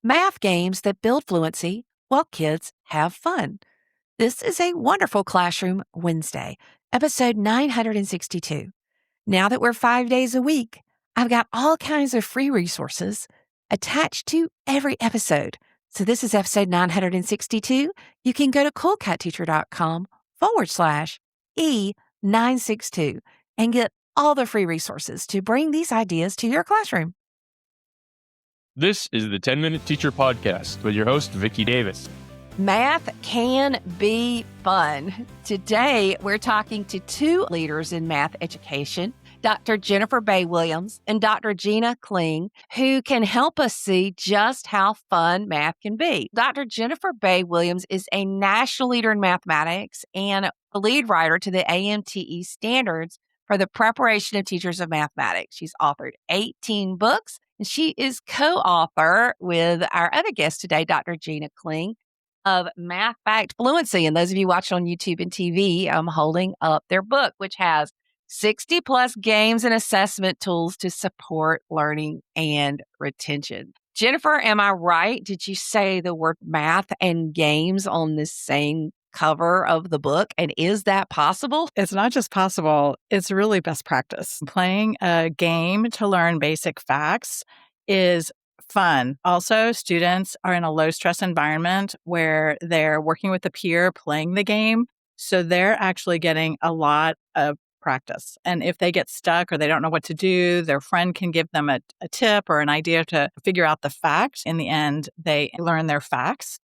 math games that build fluency while kids have fun. This is a wonderful Classroom Wednesday, episode 962. Now that we're 5 days a week, I've got all kinds of free resources attached to every episode. So this is episode 962. You can go to coolcatteacher.com/E962 and get all the free resources to bring these ideas to your classroom. This is the 10-Minute Teacher Podcast with your host, Vicki Davis. Math can be fun. Today, we're talking to two leaders in math education, Dr. Jennifer Bay Williams and Dr. Gina Kling, who can help us see just how fun math can be. Dr. Jennifer Bay Williams is a national leader in mathematics and a lead writer to the AMTE Standards for the preparation of teachers of mathematics. She's authored 18 books, and she is co-author with our other guest today, Dr. Gina Kling, of Math Fact Fluency. And those of you watching on YouTube and TV, I'm holding up their book, which has 60 plus games and assessment tools to support learning and retention. Jennifer, am I right? Did you say the word math and games on the same cover of the book? And is that possible? It's not just possible, it's really best practice. Playing a game to learn basic facts is fun. Also, students are in a low-stress environment where they're working with a peer playing the game, so they're actually getting a lot of practice. And if they get stuck or they don't know what to do, their friend can give them a tip or an idea to figure out the facts. In the end, they learn their facts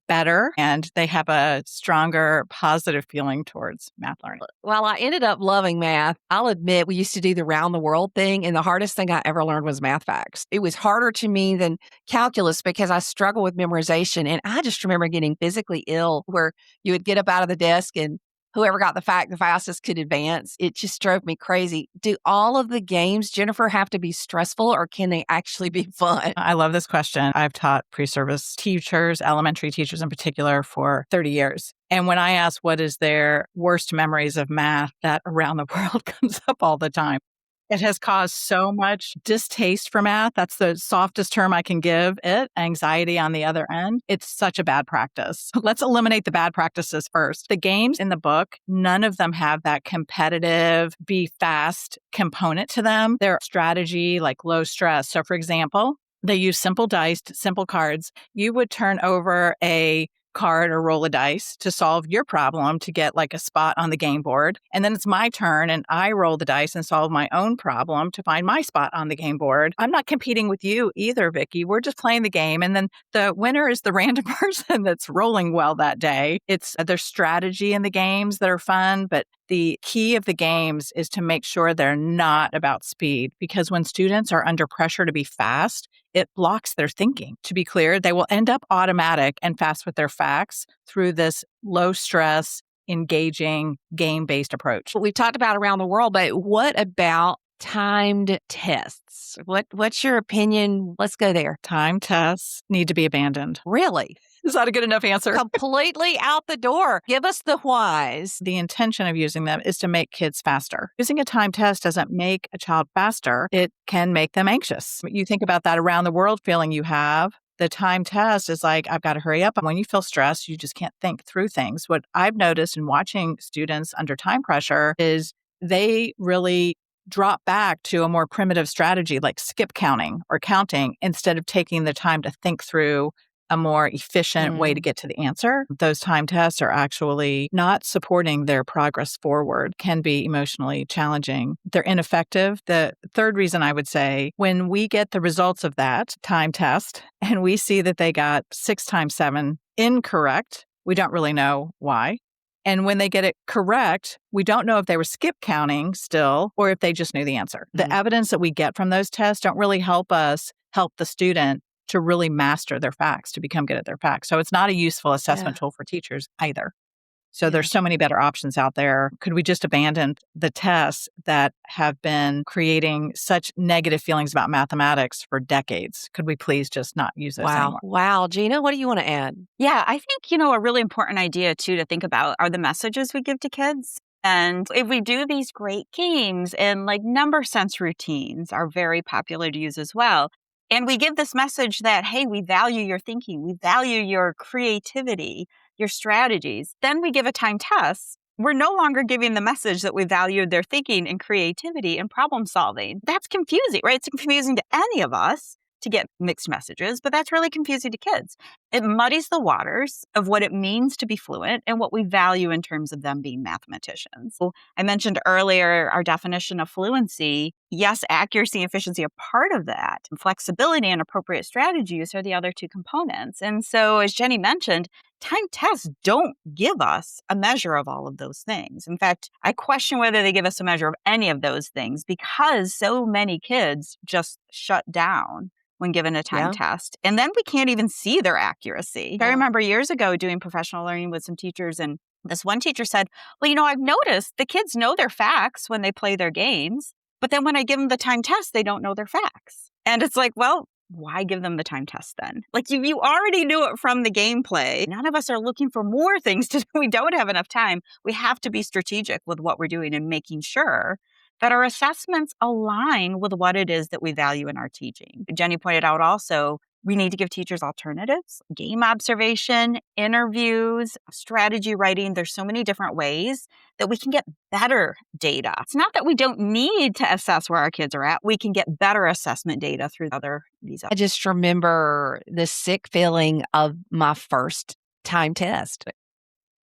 better and they have a stronger positive feeling towards math learning. Well, I ended up loving math. I'll admit we used to do the round the world thing, and the hardest thing I ever learned was math facts. It was harder to me than calculus because I struggle with memorization. And I just remember getting physically ill where you would get up out of the desk and whoever got the fact the fastest could advance. It just drove me crazy. Do all of the games, Jennifer, have to be stressful or can they actually be fun? I love this question. I've taught pre-service teachers, elementary teachers in particular, for 30 years. And when I ask what is their worst memories of math, that around the world comes up all the time. It has caused so much distaste for math. That's the softest term I can give it. Anxiety on the other end. It's such a bad practice. Let's eliminate the bad practices first. The games in the book, none of them have that competitive, be fast component to them. They're strategy, like low stress. So for example, they use simple dice, simple cards. You would turn over a card or roll a dice to solve your problem to get like a spot on the game board. And then it's my turn and I roll the dice and solve my own problem to find my spot on the game board. I'm not competing with you either, Vicki. We're just playing the game. And then the winner is the random person that's rolling well that day. It's there's strategy in the games that are fun, but the key of the games is to make sure they're not about speed, because when students are under pressure to be fast, it blocks their thinking. To be clear, they will end up automatic and fast with their facts through this low stress, engaging, game-based approach. We talked about around the world, but what about timed tests? What's your opinion? Let's go there. Timed tests need to be abandoned. Really? Is that a good enough answer? Completely out the door. Give us the whys. The intention of using them is to make kids faster. Using a time test doesn't make a child faster. It can make them anxious. You think about that around the world feeling you have. The time test is like, I've got to hurry up. And when you feel stressed, you just can't think through things. What I've noticed in watching students under time pressure is they really drop back to a more primitive strategy like skip counting or counting instead of taking the time to think through a more efficient way to get to the answer. Those time tests are actually not supporting their progress forward, can be emotionally challenging. They're ineffective. The third reason I would say, when we get the results of that time test and we see that they got 6 times 7 incorrect, we don't really know why. And when they get it correct, we don't know if they were skip counting still or if they just knew the answer. The evidence that we get from those tests don't really help us help the student to really master their facts, to become good at their facts. So it's not a useful assessment tool for teachers either. So there's so many better options out there. Could we just abandon the tests that have been creating such negative feelings about mathematics for decades? Could we please just not use those anymore? Wow. Gina, what do you want to add? Yeah, I think, a really important idea too to think about are the messages we give to kids. And if we do these great games and like number sense routines are very popular to use as well. And we give this message that, hey, we value your thinking, we value your creativity, your strategies. Then we give a time test. We're no longer giving the message that we valued their thinking and creativity and problem solving. That's confusing, right? It's confusing to any of us to get mixed messages, but that's really confusing to kids. It muddies the waters of what it means to be fluent and what we value in terms of them being mathematicians. So I mentioned earlier our definition of fluency. Yes, accuracy and efficiency are part of that. Flexibility and appropriate strategy use are the other two components. And so, as Jenny mentioned, time tests don't give us a measure of all of those things. In fact, I question whether they give us a measure of any of those things because so many kids just shut down when given a time test. And then we can't even see their accuracy. I remember years ago doing professional learning with some teachers, and this one teacher said, well, I've noticed the kids know their facts when they play their games, but then when I give them the time test, they don't know their facts. And it's like, well, why give them the time test then? Like you already knew it from the gameplay. None of us are looking for more things to do. We don't have enough time. We have to be strategic with what we're doing and making sure that our assessments align with what it is that we value in our teaching. Jenny pointed out also, we need to give teachers alternatives, game observation, interviews, strategy writing. There's so many different ways that we can get better data. It's not that we don't need to assess where our kids are at. We can get better assessment data through these. I just remember the sick feeling of my first time test.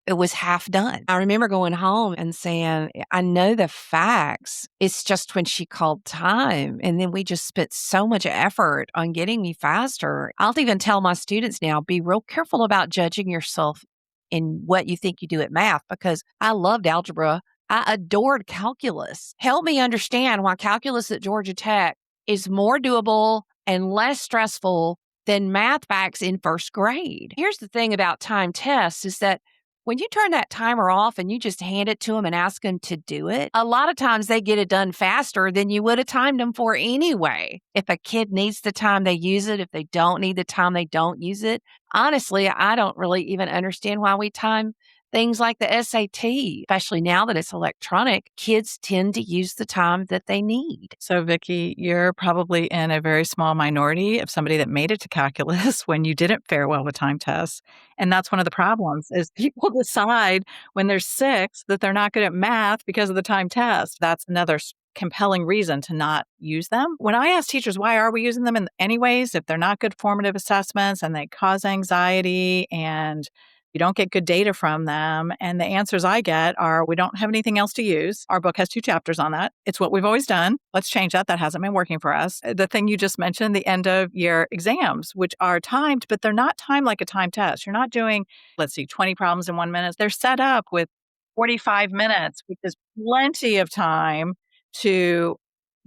It was half done. I remember going home and saying, I know the facts. It's just when she called time. And then we just spent so much effort on getting me faster. I'll even tell my students now, be real careful about judging yourself in what you think you do at math, because I loved algebra. I adored calculus. Help me understand why calculus at Georgia Tech is more doable and less stressful than math facts in first grade. Here's the thing about time tests is that when you turn that timer off and you just hand it to them and ask them to do it, a lot of times they get it done faster than you would have timed them for anyway. If a kid needs the time, they use it. If they don't need the time, they don't use it. Honestly, I don't really even understand why we time things like the SAT, especially now that it's electronic. Kids tend to use the time that they need. So, Vicki, you're probably in a very small minority of somebody that made it to calculus when you didn't fare well with time tests. And that's one of the problems is people decide when they're 6 that they're not good at math because of the time test. That's another compelling reason to not use them. When I ask teachers, why are we using them in anyways, if they're not good formative assessments and they cause anxiety and you don't get good data from them. And the answers I get are, we don't have anything else to use. Our book has 2 chapters on that. It's what we've always done. Let's change that. That hasn't been working for us. The thing you just mentioned, the end of year exams, which are timed, but they're not timed like a time test. You're not doing, 20 problems in 1 minute. They're set up with 45 minutes, which is plenty of time to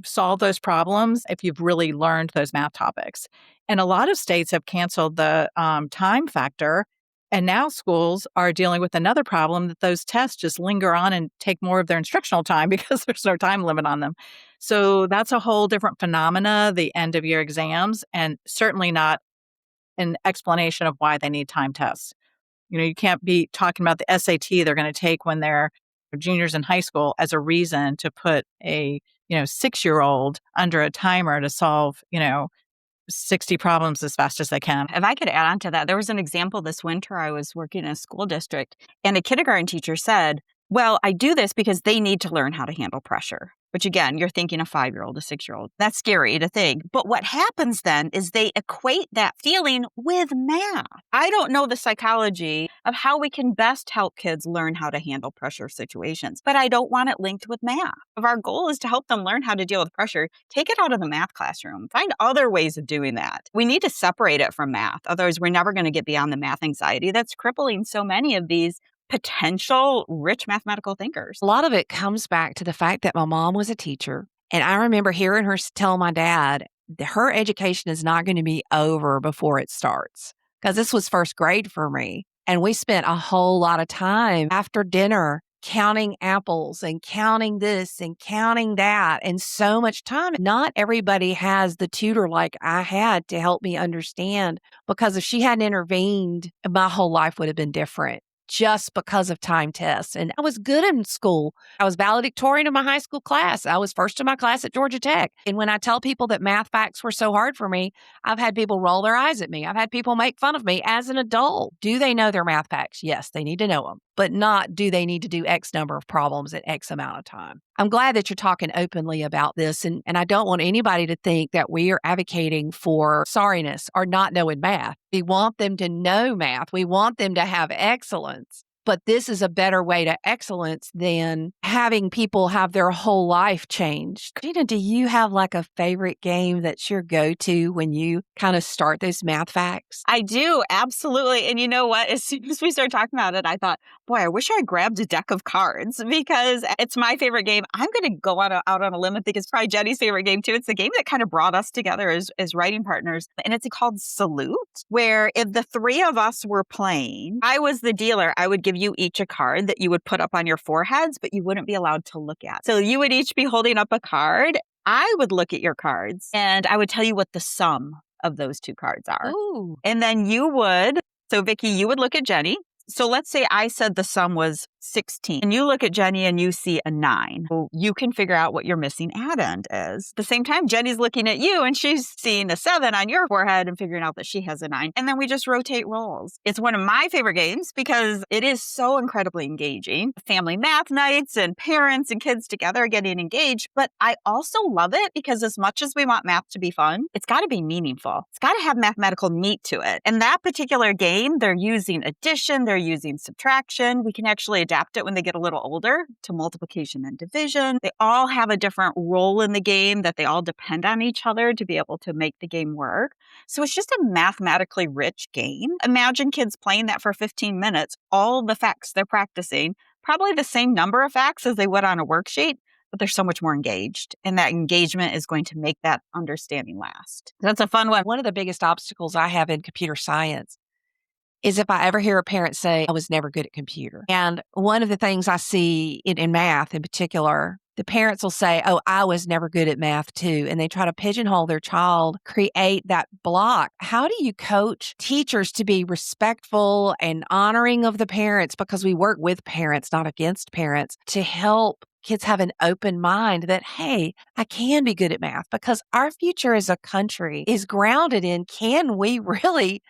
solve those problems if you've really learned those math topics. And a lot of states have canceled the time factor. And now schools are dealing with another problem that those tests just linger on and take more of their instructional time because there's no time limit on them. So that's a whole different phenomena, the end of year exams, and certainly not an explanation of why they need time tests. You can't be talking about the SAT they're going to take when they're juniors in high school as a reason to put a 6-year-old under a timer to solve 60 problems as fast as they can. If I could add on to that, there was an example this winter. I was working in a school district and a kindergarten teacher said, well, I do this because they need to learn how to handle pressure. Which again, you're thinking a 5-year-old, a 6-year-old. That's scary to think. But what happens then is they equate that feeling with math. I don't know the psychology of how we can best help kids learn how to handle pressure situations, but I don't want it linked with math. If our goal is to help them learn how to deal with pressure, take it out of the math classroom. Find other ways of doing that. We need to separate it from math. Otherwise, we're never going to get beyond the math anxiety that's crippling so many of these potential rich mathematical thinkers. A lot of it comes back to the fact that my mom was a teacher. And I remember hearing her tell my dad that her education is not going to be over before it starts. Because this was first grade for me. And we spent a whole lot of time after dinner counting apples and counting this and counting that, and so much time. Not everybody has the tutor like I had to help me understand, because if she hadn't intervened, my whole life would have been different. just because of time tests. And I was good in school. I was valedictorian of my high school class. I was first in my class at Georgia Tech. And when I tell people that math facts were so hard for me, I've had people roll their eyes at me. I've had people make fun of me as an adult. Do they know their math facts? Yes, they need to know them, but not do they need to do X number of problems at X amount of time. I'm glad that you're talking openly about this. And I don't want anybody to think that we are advocating for sorriness or not knowing math. We want them to know math. We want them to have excellence. But this is a better way to excellence than having people have their whole life changed. Gina, do you have like a favorite game that's your go-to when you kind of start those math facts? I do, absolutely. And you know what? As soon as we started talking about it, I thought, boy, I wish I grabbed a deck of cards because it's my favorite game. I'm going to go out on a limb and think it's probably Jenny's favorite game too. It's the game that kind of brought us together as writing partners. And it's called Salute, where if the three of us were playing, I was the dealer. I would give you each a card that you would put up on your foreheads, but you wouldn't be allowed to look at. So you would each be holding up a card. I would look at your cards and I would tell you what the sum of those two cards are. Ooh. And then so Vicki, you would look at Jenny. So let's say I said the sum was 16 and you look at Jenny and you see a 9. Well, you can figure out what your missing addend is. At the same time, Jenny's looking at you and she's seeing a 7 on your forehead and figuring out that she has a 9. And then we just rotate roles. It's one of my favorite games because it is so incredibly engaging. Family math nights and parents and kids together getting engaged. But I also love it because as much as we want math to be fun, it's got to be meaningful. It's got to have mathematical meat to it. And that particular game, they're using addition, they're using subtraction. We can actually adapt it when they get a little older to multiplication and division. They all have a different role in the game that they all depend on each other to be able to make the game work. So it's just a mathematically rich game. Imagine kids playing that for 15 minutes, all the facts they're practicing, probably the same number of facts as they would on a worksheet, but they're so much more engaged. And that engagement is going to make that understanding last. That's a fun one. One of the biggest obstacles I have in computer science is if I ever hear a parent say, I was never good at computer. And one of the things I see in math in particular, the parents will say, oh, I was never good at math too. And they try to pigeonhole their child, create that block. How do you coach teachers to be respectful and honoring of the parents? Because we work with parents, not against parents, to help kids have an open mind that, hey, I can be good at math because our future as a country is grounded in, can we really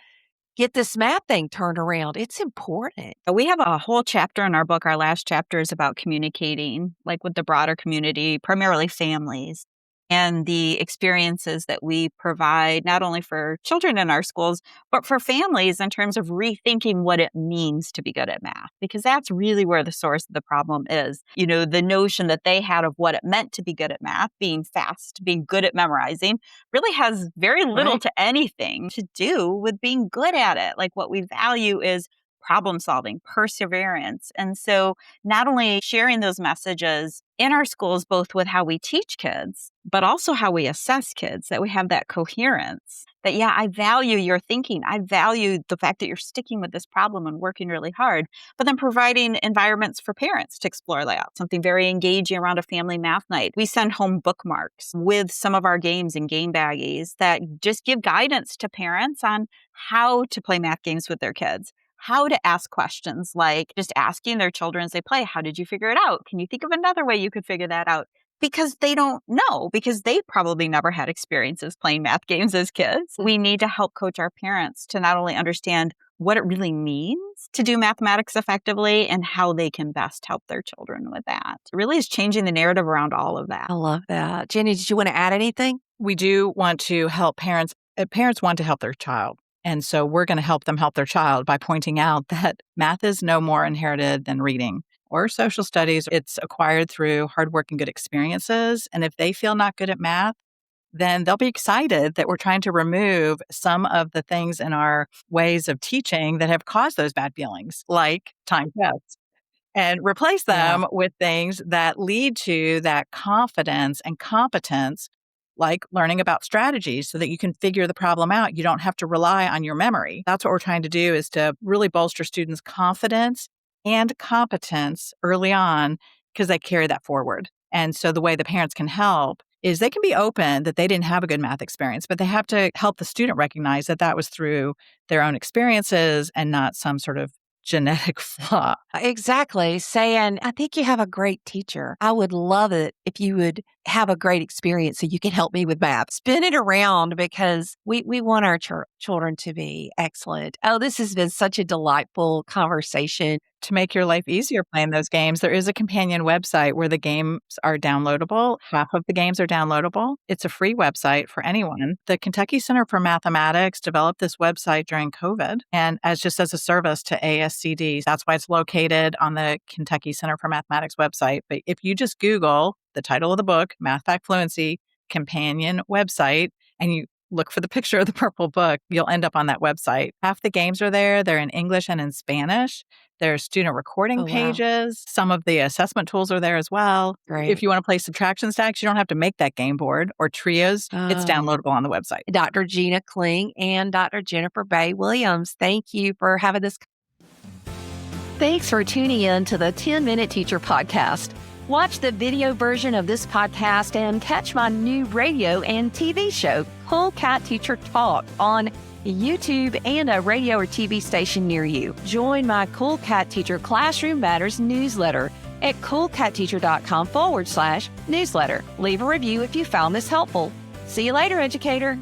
get this math thing turned around? It's important. We have a whole chapter in our book. Our last chapter is about communicating, like with the broader community, primarily families, and the experiences that we provide, not only for children in our schools, but for families in terms of rethinking what it means to be good at math, because that's really where the source of the problem is. You know, the notion that they had of what it meant to be good at math, being fast, being good at memorizing, really has very little to anything to do with being good at it. Like what we value is problem solving, perseverance. And so not only sharing those messages in our schools, both with how we teach kids, but also how we assess kids, that we have that coherence. That, yeah, I value your thinking. I value the fact that you're sticking with this problem and working really hard, but then providing environments for parents to explore that, something very engaging around a family math night. We send home bookmarks with some of our games and game baggies that just give guidance to parents on how to play math games with their kids. How to ask questions, like just asking their children as they play, how did you figure it out? Can you think of another way you could figure that out? Because they don't know, because they probably never had experiences playing math games as kids. We need to help coach our parents to not only understand what it really means to do mathematics effectively and how they can best help their children with that. It really is changing the narrative around all of that. I love that. Jenny, did you want to add anything? We do want to help parents. Parents want to help their child. And so we're going to help them help their child by pointing out that math is no more inherited than reading or social studies. It's acquired through hard work and good experiences. And if they feel not good at math, then they'll be excited that we're trying to remove some of the things in our ways of teaching that have caused those bad feelings, like time tests, and replace them with things that lead to that confidence and competence, like learning about strategies so that you can figure the problem out. You don't have to rely on your memory. That's what we're trying to do, is to really bolster students' confidence and competence early on, because they carry that forward. And so the way the parents can help is they can be open that they didn't have a good math experience, but they have to help the student recognize that that was through their own experiences and not some sort of genetic flaw. Exactly. Saying, I think you have a great teacher. I would love it if you would have a great experience so you can help me with math. Spin it around because we want our children to be excellent. Oh, this has been such a delightful conversation. To make your life easier playing those games, there is a companion website where the games are downloadable. Half of the games are downloadable. It's a free website for anyone. The Kentucky Center for Mathematics developed this website during COVID and as a service to ASCD. That's why it's located on the Kentucky Center for Mathematics website. But if you just Google the title of the book, Math Fact Fluency, companion website, and you look for the picture of the purple book, you'll end up on that website. Half the games are there. They're in English and in Spanish. There are student recording pages. Some of the assessment tools are there as well. Great. If you want to play subtraction stacks, you don't have to make that game board or trios. It's downloadable on the website. Dr. Gina Kling and Dr. Jennifer Bay Williams, thank you for having this. Thanks for tuning in to the 10-Minute Teacher Podcast. Watch the video version of this podcast and catch my new radio and TV show, Cool Cat Teacher Talk, on YouTube and a radio or TV station near you. Join my Cool Cat Teacher Classroom Matters newsletter at coolcatteacher.com/newsletter. Leave a review if you found this helpful. See you later, educator.